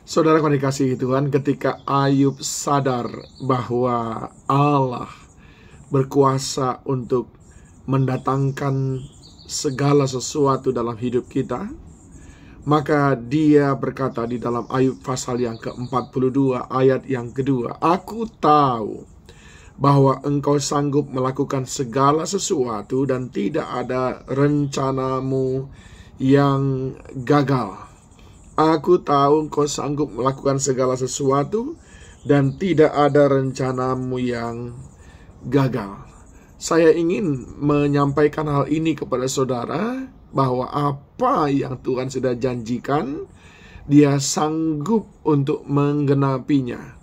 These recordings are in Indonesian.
Saudara yang dikasihi Tuhan, ketika Ayub sadar bahwa Allah berkuasa untuk mendatangkan segala sesuatu dalam hidup kita, maka dia berkata di dalam Ayub pasal yang ke-42 ayat yang kedua, "Aku tahu bahwa engkau sanggup melakukan segala sesuatu dan tidak ada rencanamu yang gagal." Aku tahu engkau sanggup melakukan segala sesuatu dan tidak ada rencanamu yang gagal. Saya ingin menyampaikan hal ini kepada saudara, bahwa apa yang Tuhan sudah janjikan, Dia sanggup untuk menggenapinya.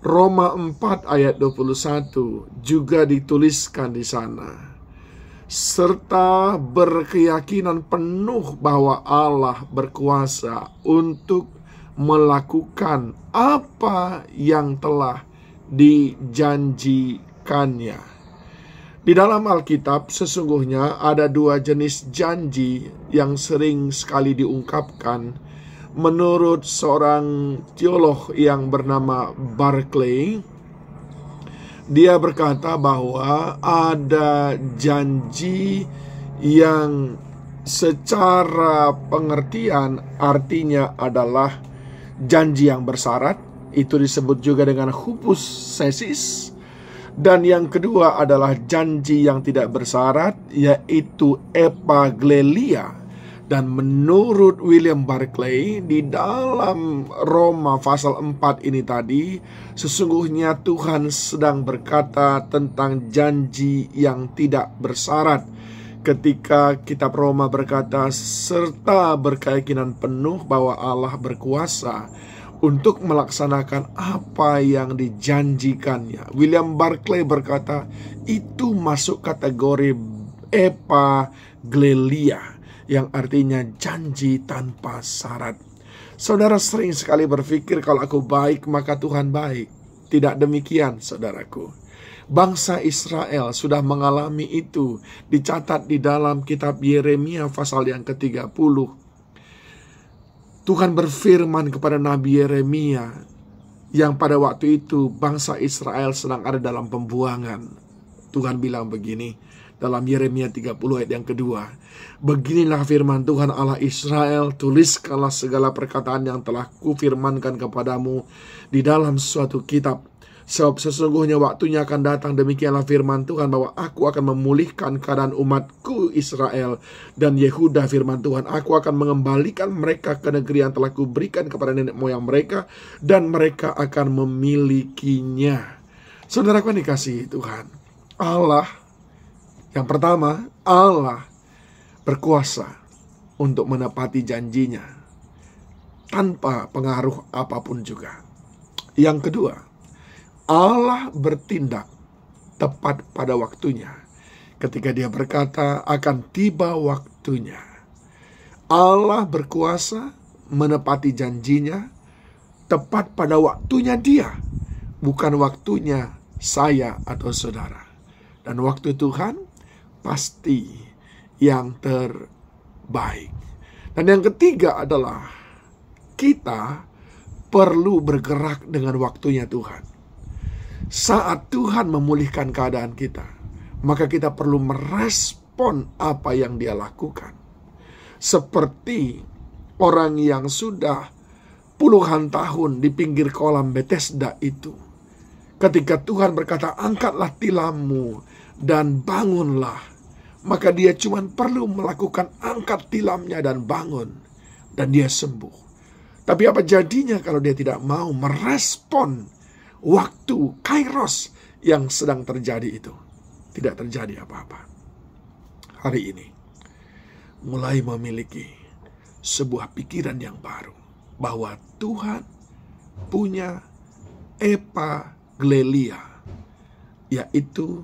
Roma 4 ayat 21 juga dituliskan di sana. Serta berkeyakinan penuh bahwa Allah berkuasa untuk melakukan apa yang telah dijanjikannya. Di dalam Alkitab sesungguhnya ada dua jenis janji yang sering sekali diungkapkan menurut seorang teolog yang bernama Barclay. Dia berkata bahwa ada janji yang secara pengertian artinya adalah janji yang bersyarat. Itu disebut juga dengan hypothesis. Dan yang kedua adalah janji yang tidak bersyarat, yaitu epaglelia. Dan menurut William Barclay, di dalam Roma pasal 4 ini tadi, sesungguhnya Tuhan sedang berkata tentang janji yang tidak bersyarat. Ketika kitab Roma berkata, serta berkeyakinan penuh bahwa Allah berkuasa untuk melaksanakan apa yang dijanjikannya. William Barclay berkata, itu masuk kategori epaglelia, yang artinya janji tanpa syarat. Saudara sering sekali berpikir, kalau aku baik maka Tuhan baik. Tidak demikian, saudaraku. Bangsa Israel sudah mengalami itu. Dicatat di dalam kitab Yeremia pasal yang ke-30. Tuhan berfirman kepada Nabi Yeremia, yang pada waktu itu bangsa Israel sedang ada dalam pembuangan. Tuhan bilang begini dalam Yeremia 30 ayat yang kedua, "Beginilah firman Tuhan Allah Israel, tuliskanlah segala perkataan yang telah kufirmankan kepadamu di dalam suatu kitab. Sebab sesungguhnya waktunya akan datang, demikianlah firman Tuhan, bahwa aku akan memulihkan keadaan umatku Israel dan Yehuda. Firman Tuhan, aku akan mengembalikan mereka ke negeri yang telah kuberikan kepada nenek moyang mereka, dan mereka akan memilikinya." Saudaraku yang dikasihi Tuhan, Allah yang pertama, Allah berkuasa untuk menepati janjinya tanpa pengaruh apapun juga. Yang kedua, Allah bertindak tepat pada waktunya. Ketika Dia berkata akan tiba waktunya, Allah berkuasa menepati janjinya tepat pada waktunya Dia, bukan waktunya saya atau saudara. Dan waktu Tuhan pasti yang terbaik. Dan yang ketiga adalah kita perlu bergerak dengan waktunya Tuhan. Saat Tuhan memulihkan keadaan kita, maka kita perlu merespon apa yang Dia lakukan. Seperti orang yang sudah puluhan tahun di pinggir kolam Bethesda itu. Ketika Tuhan berkata, "Angkatlah tilammu dan bangunlah," maka dia cuma perlu melakukan angkat tilamnya dan bangun, dan dia sembuh. Tapi apa jadinya kalau dia tidak mau merespon waktu kairos yang sedang terjadi itu? Tidak terjadi apa-apa. Hari ini mulai memiliki sebuah pikiran yang baru, bahwa Tuhan punya epaglelia, yaitu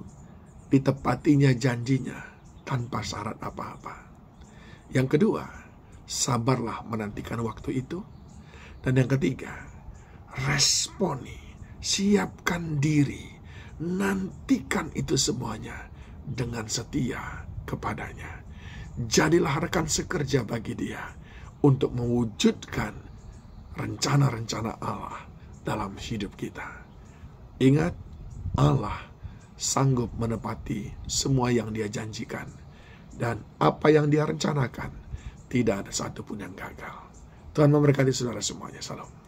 ditepatinya janjinya tanpa syarat apa-apa. Yang kedua, sabarlah menantikan waktu itu. Dan yang ketiga, responi, siapkan diri, nantikan itu semuanya dengan setia kepadanya. Jadilah rekan sekerja bagi Dia untuk mewujudkan rencana-rencana Allah dalam hidup kita. Ingat, Allah sanggup menepati semua yang Dia janjikan. Dan apa yang Dia rencanakan, tidak ada satupun yang gagal. Tuhan memberkati saudara semuanya. Salam.